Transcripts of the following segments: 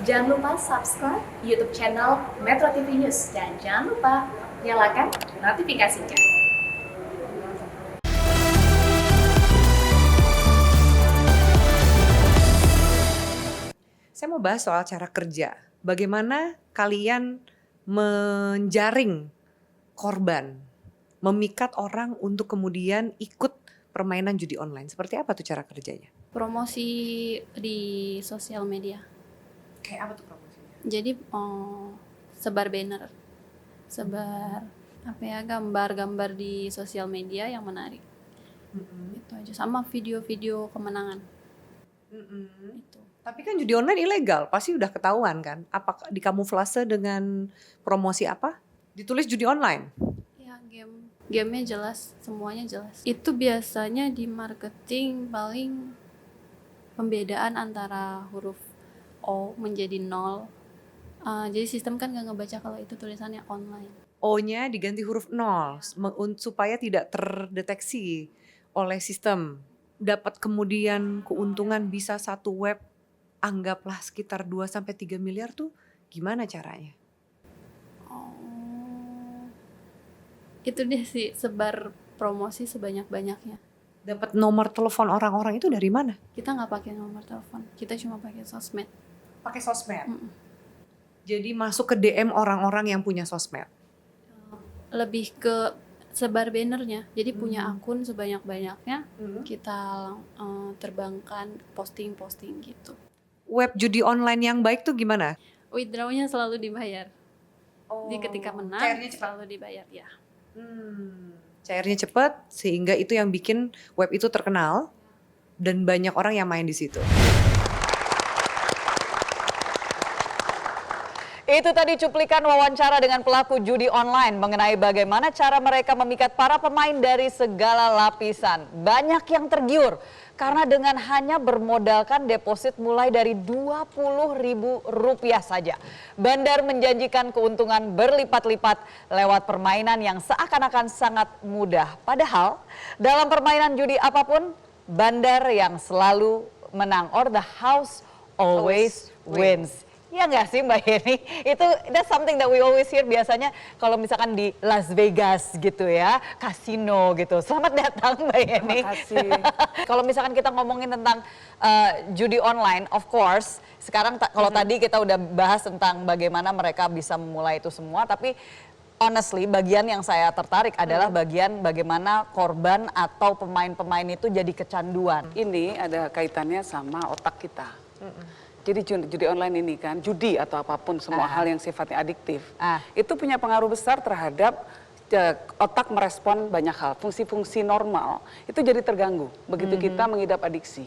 Jangan lupa subscribe YouTube channel Metro TV News dan jangan lupa nyalakan notifikasinya. Saya mau bahas soal cara kerja. Bagaimana kalian menjaring korban, memikat orang untuk kemudian ikut permainan judi online. Seperti apa tuh cara kerjanya? Promosi di sosial media. Kayak apa tuh promosinya? Jadi sebar banner, sebar gambar-gambar di sosial media yang menarik. Itu aja, sama video-video kemenangan. Itu. Tapi kan judi online ilegal, pasti udah ketahuan kan? Apakah dikamuflase dengan promosi apa? Ditulis judi online. Ya, gamenya jelas, semuanya jelas. Itu biasanya di marketing paling pembedaan antara huruf O menjadi 0. Jadi sistem kan nggak ngebaca kalau itu tulisannya online. O-nya diganti huruf 0 supaya tidak terdeteksi oleh sistem. Dapat kemudian keuntungan bisa satu web anggaplah sekitar 2-3 miliar tuh gimana caranya? Itu dia sih, sebar promosi sebanyak-banyaknya. Dapat nomor telepon orang-orang itu dari mana? Kita nggak pakai nomor telepon, kita cuma pakai sosmed. Pakai sosmed. Jadi masuk ke DM orang-orang yang punya sosmed. Lebih ke sebar bannernya, jadi punya akun sebanyak-banyaknya, kita terbangkan posting-posting gitu. Web judi online yang baik tuh gimana? Withdrawnya selalu dibayar. Jadi ketika menang cairnya cepat. selalu dibayar ya. Cairnya cepat sehingga itu yang bikin web itu terkenal dan banyak orang yang main di situ. Itu tadi cuplikan wawancara dengan pelaku judi online mengenai bagaimana cara mereka memikat para pemain dari segala lapisan. Banyak yang tergiur karena dengan hanya bermodalkan deposit mulai dari Rp20.000 saja. Bandar menjanjikan keuntungan berlipat-lipat lewat permainan yang seakan-akan sangat mudah. Padahal dalam permainan judi apapun, bandar yang selalu menang or the house always wins. Ya nggak sih Mbak Yeni? That's something that we always hear biasanya kalau misalkan di Las Vegas gitu ya, kasino gitu. Selamat datang Mbak Yeni. Terima kasih. Kalau misalkan kita ngomongin tentang judi online, of course, sekarang kalau tadi kita udah bahas tentang bagaimana mereka bisa memulai itu semua, tapi honestly bagian yang saya tertarik adalah bagian bagaimana korban atau pemain-pemain itu jadi kecanduan. Ini ada kaitannya sama otak kita. Jadi judi online ini kan, judi atau apapun semua hal yang sifatnya adiktif, itu punya pengaruh besar terhadap otak merespon banyak hal. Fungsi-fungsi normal itu jadi terganggu begitu kita mengidap adiksi.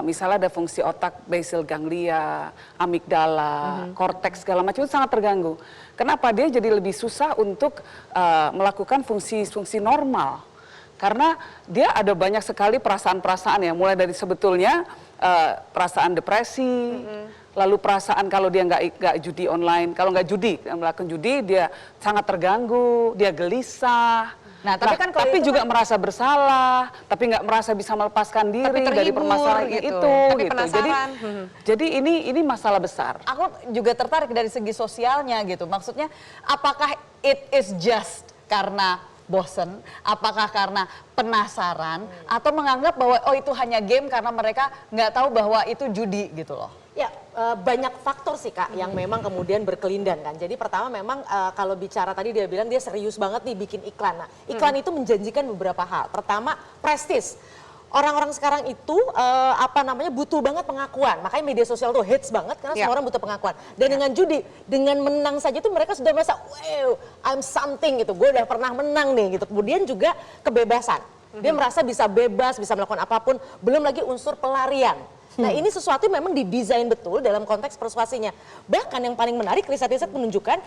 Misalnya ada fungsi otak basal ganglia, amigdala, korteks segala macam itu sangat terganggu. Kenapa? Dia jadi lebih susah untuk melakukan fungsi-fungsi normal. Karena dia ada banyak sekali perasaan-perasaan ya, mulai dari sebetulnya perasaan depresi, lalu perasaan kalau dia nggak judi online, kalau nggak judi, melakukan judi, dia sangat terganggu, dia gelisah. Nah, tapi juga merasa bersalah, tapi nggak merasa bisa melepaskan diri dari permasalahan gitu. itu. Tapi gitu. penasaran. Jadi ini masalah besar. Aku juga tertarik dari segi sosialnya gitu. Maksudnya apakah it is just karena bosen, apakah karena penasaran, atau menganggap bahwa oh itu hanya game karena mereka nggak tahu bahwa itu judi gitu loh. Ya, banyak faktor sih Kak yang memang kemudian berkelindan kan. Jadi pertama memang kalau bicara tadi dia bilang dia serius banget nih bikin iklan. Nah, iklan itu menjanjikan beberapa hal. Pertama, prestis. Orang-orang sekarang itu butuh banget pengakuan. Makanya media sosial tuh hits banget karena semua orang butuh pengakuan. Dan dengan judi, dengan menang saja tuh mereka sudah merasa wow, I'm something gitu. Gue udah pernah menang nih gitu. Kemudian juga kebebasan. Dia merasa bisa bebas, bisa melakukan apapun. Belum lagi unsur pelarian. Nah ini sesuatu yang memang didesain betul dalam konteks persuasinya. Bahkan yang paling menarik riset-riset menunjukkan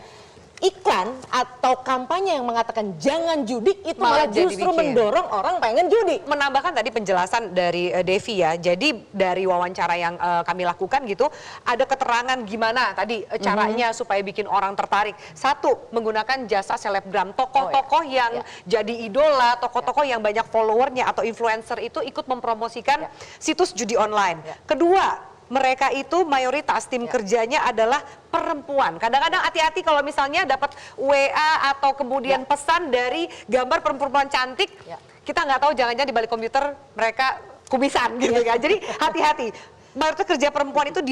iklan atau kampanye yang mengatakan jangan judi itu malah justru mendorong orang pengen judi. Menambahkan tadi penjelasan dari Devi ya, jadi dari wawancara yang kami lakukan gitu, ada keterangan gimana tadi caranya supaya bikin orang tertarik. Satu, menggunakan jasa selebgram, tokoh-tokoh yang jadi idola, tokoh-tokoh yang banyak followernya atau influencer itu ikut mempromosikan situs judi online. Kedua, mereka itu mayoritas tim kerjanya adalah perempuan. Kadang-kadang hati-hati kalau misalnya dapat WA atau kemudian pesan dari gambar perempuan cantik, kita nggak tahu jangan-jangan di balik komputer mereka kumisan gitu kan. Jadi hati-hati. Mayoritas kerja perempuan itu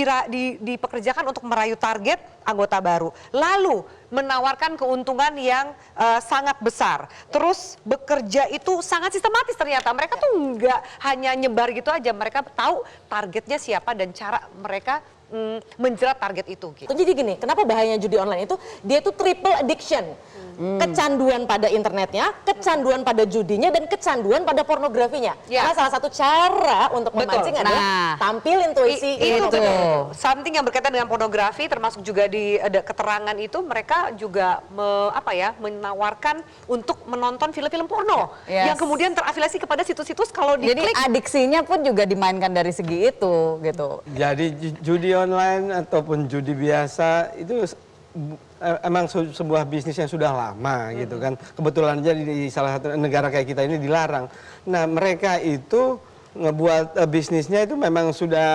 dipekerjakan untuk merayu target anggota baru. Lalu menawarkan keuntungan yang sangat besar. Terus bekerja itu sangat sistematis ternyata. Mereka tuh nggak hanya nyebar gitu aja. Mereka tahu targetnya siapa dan cara mereka menjerat target itu. Gitu. Jadi gini, kenapa bahayanya judi online itu? Dia itu triple addiction. Kecanduan pada internetnya, kecanduan pada judinya, dan kecanduan pada pornografinya. Karena salah satu cara untuk memancing adalah tampil intuisi itu. Something yang berkaitan dengan pornografi, termasuk juga di ada keterangan itu, mereka juga menawarkan untuk menonton film-film porno yang kemudian terafiliasi kepada situs-situs kalau diklik. Jadi adiksinya pun juga dimainkan dari segi itu gitu. Jadi judi online ataupun judi biasa itu emang sebuah bisnis yang sudah lama gitu kan. Kebetulan aja di salah satu negara kayak kita ini dilarang. Nah mereka itu ngebuat bisnisnya itu memang sudah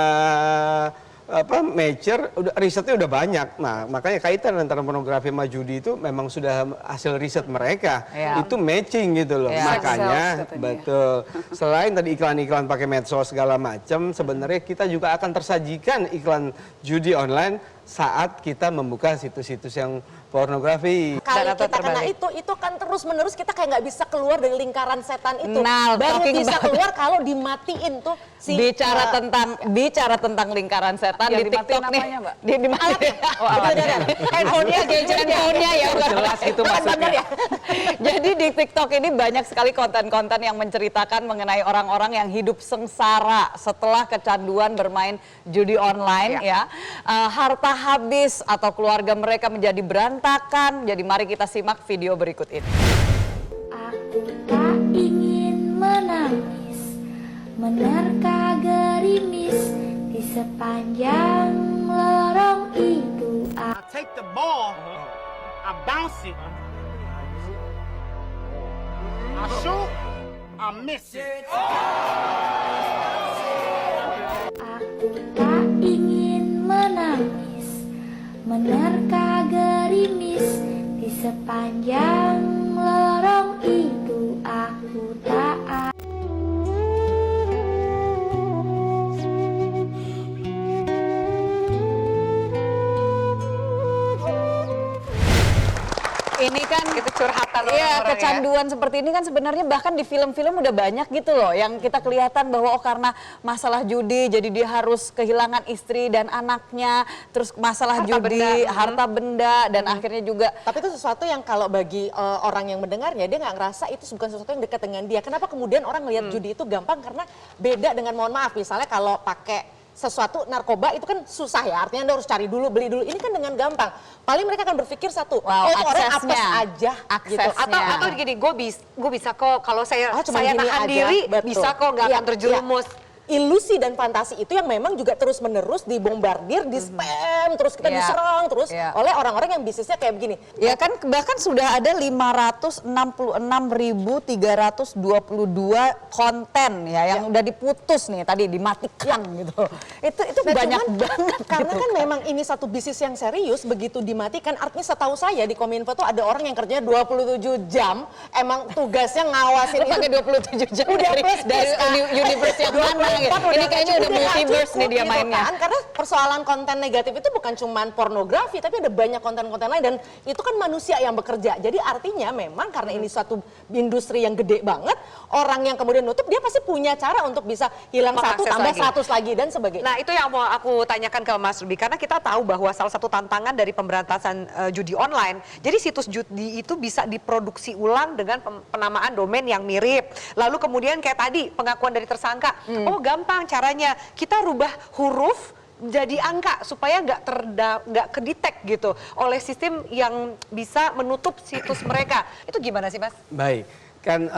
mature, risetnya udah banyak. Nah makanya kaitan antara pornografi sama judi itu memang sudah hasil riset mereka. Itu matching gitu loh. Makanya betul. Selain tadi iklan-iklan pakai medsos segala macam, sebenarnya kita juga akan tersajikan iklan judi online saat kita membuka situs-situs yang pornografi. Kalau kita kena itu kan terus-menerus kita kayak nggak bisa keluar dari lingkaran setan itu. Nah, baru bisa keluar kalau dimatiin tuh si bicara tentang lingkaran setan Yang di TikTok nih. apanya, Mbak? Dimatiin. Handphonenya, gadget handphonenya ya. Jelas itu maksudnya. Jadi di TikTok ini banyak sekali konten-konten yang menceritakan mengenai orang-orang yang hidup sengsara setelah kecanduan bermain judi online ya. Harta habis atau keluarga mereka menjadi berantakan. Jadi mari kita simak video berikut ini. Aku tak ingin menangis, menerka gerimis di sepanjang lorong itu. I take the ball, I bounce it, I shoot, I miss it. Aku tak ingin menangis, menerka gerimis di sepanjang lorong itu. Aku tak Ini kan Itu curhatan iya, orang-orang kecanduan seperti ini kan sebenarnya bahkan di film-film udah banyak gitu loh yang kita kelihatan bahwa karena masalah judi jadi dia harus kehilangan istri dan anaknya, terus masalah harta benda dan akhirnya juga. Tapi itu sesuatu yang kalau bagi orang yang mendengarnya dia nggak ngerasa itu bukan sesuatu yang dekat dengan dia. Kenapa kemudian orang ngelihat judi itu gampang? Karena beda dengan, mohon maaf, misalnya kalau pakai sesuatu narkoba itu kan susah ya, artinya Anda harus cari dulu, beli dulu. Ini kan dengan gampang. Paling mereka akan berpikir satu, itu orang apes aja gitu. Atau gini, gue bisa kok kalau saya Cuma gini tahan aja, diri, betul. bisa kok nggak akan terjerumus. Ilusi dan fantasi itu yang memang juga terus menerus dibombardir, di spam, terus kita diserang terus oleh orang-orang yang bisnisnya kayak begini. Ya kan bahkan sudah ada 566.322 konten ya yang udah diputus nih tadi dimatikan gitu. Itu banyak banget. Karena gitu. kan memang ini satu bisnis yang serius, begitu dimatikan artinya setahu saya di Kominfo tuh ada orang yang kerjanya 27 jam, emang tugasnya ngawasin itu. Pakai 27 jam Udah dari universe yang mana gitu. Ini kayaknya udah multiverse nih dia mainnya. Kan? Karena persoalan konten negatif itu bukan cuma pornografi, tapi ada banyak konten-konten lain dan itu kan manusia yang bekerja. Jadi artinya memang karena ini suatu industri yang gede banget, orang yang kemudian nutup dia pasti punya cara untuk bisa hilang satu tambah 100 lagi dan sebagainya. Nah itu yang mau aku tanyakan ke Mas Ruby, karena kita tahu bahwa salah satu tantangan dari pemberantasan judi online, jadi situs judi itu bisa diproduksi ulang dengan penamaan domain yang mirip. Lalu kemudian kayak tadi pengakuan dari tersangka, oh gampang caranya, kita rubah huruf jadi angka supaya nggak kedetek gitu oleh sistem yang bisa menutup situs mereka. Itu gimana sih Mas? Baik, Kan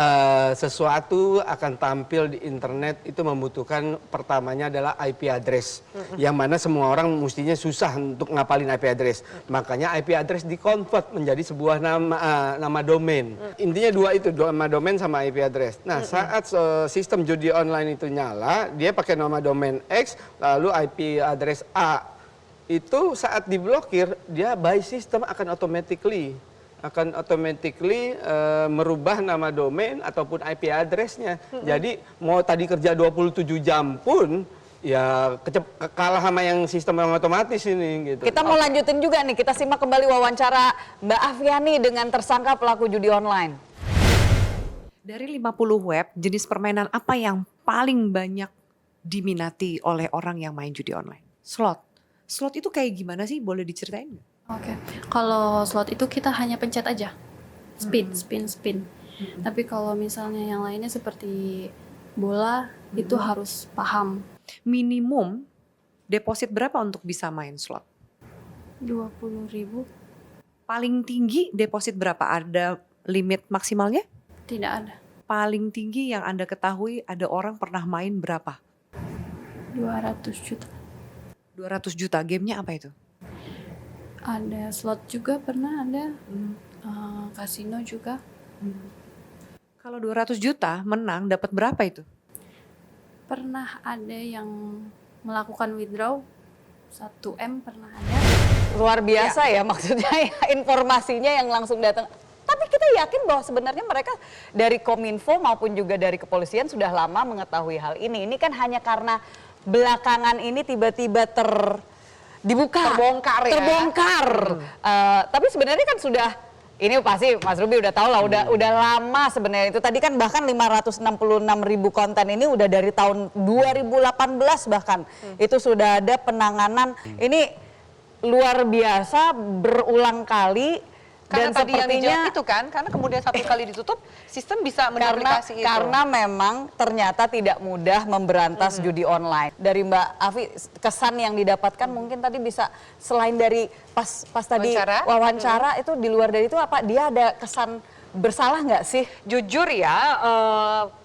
sesuatu akan tampil di internet itu membutuhkan pertamanya adalah IP address. Yang mana semua orang mestinya susah untuk ngapalin IP address. Makanya IP address di-convert menjadi sebuah nama domain. Intinya dua itu, nama domain sama IP address. Nah, saat sistem judi online itu nyala, dia pakai nama domain X, lalu IP address A. Itu saat diblokir, dia by system akan automatically merubah nama domain ataupun IP address-nya. Jadi mau tadi kerja 27 jam pun ya kalah sama yang sistem yang otomatis ini gitu. Kita mau lanjutin juga nih, kita simak kembali wawancara Mbak Afiani dengan tersangka pelaku judi online. Dari 50 web, jenis permainan apa yang paling banyak diminati oleh orang yang main judi online? Slot. Slot itu kayak gimana sih? Boleh diceritain nggak? Oke, kalau slot itu kita hanya pencet aja, spin. Tapi kalau misalnya yang lainnya seperti bola, itu harus paham. Minimum deposit berapa untuk bisa main slot? 20.000 Paling tinggi deposit berapa? Ada limit maksimalnya? tidak ada. Paling tinggi yang Anda ketahui ada orang pernah main berapa? 200 juta. 200 juta, gamenya apa itu? Ada slot juga pernah ada, kasino juga. Kalau 200 juta menang dapat berapa itu? Pernah ada yang melakukan withdraw 1M pernah ada. Luar biasa ya maksudnya ya, informasinya yang langsung datang. Tapi kita yakin bahwa sebenarnya mereka dari Kominfo maupun juga dari kepolisian sudah lama mengetahui hal ini. Ini kan hanya karena belakangan ini tiba-tiba terbongkar. Tapi sebenarnya kan sudah, ini pasti Mas Ruby udah tahu lah, udah lama sebenarnya itu. Tadi kan bahkan 566.000 konten ini udah dari tahun 2018 bahkan itu sudah ada penanganan. Ini luar biasa, berulang kali. Karena Dan tadi yang sepertinya dijawab itu kan, karena kemudian satu kali ditutup, sistem bisa menduplikasi itu. Karena memang ternyata tidak mudah memberantas judi online. Dari Mbak Afi, kesan yang didapatkan mungkin tadi bisa selain dari pas tadi wawancara itu di luar dari itu apa? Dia ada kesan bersalah nggak sih? Jujur ya,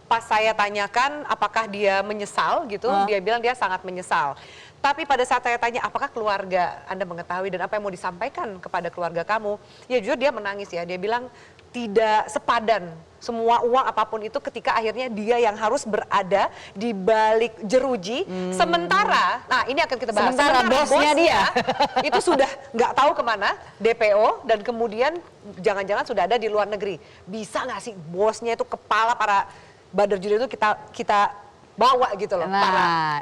pas saya tanyakan apakah dia menyesal gitu, dia bilang dia sangat menyesal. Tapi pada saat saya tanya apakah keluarga Anda mengetahui dan apa yang mau disampaikan kepada keluarga kamu, ya jujur dia menangis ya. Dia bilang tidak sepadan semua uang apapun itu ketika akhirnya dia yang harus berada di balik jeruji. Sementara, nah ini akan kita bahas. Sementara bosnya dia itu sudah nggak tahu kemana, DPO, dan kemudian jangan-jangan sudah ada di luar negeri. Bisa nggak sih bosnya itu kepala para bandar judi itu kita bawa gitu loh. Nah,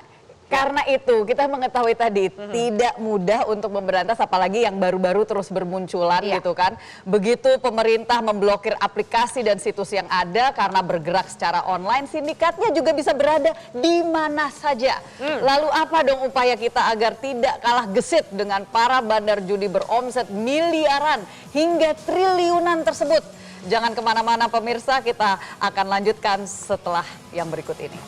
karena itu kita mengetahui tadi tidak mudah untuk memberantas, apalagi yang baru-baru terus bermunculan gitu kan. Begitu pemerintah memblokir aplikasi dan situs yang ada karena bergerak secara online, sindikatnya juga bisa berada di mana saja. Lalu apa dong upaya kita agar tidak kalah gesit dengan para bandar judi beromset miliaran hingga triliunan tersebut? Jangan kemana-mana pemirsa, kita akan lanjutkan setelah yang berikut ini.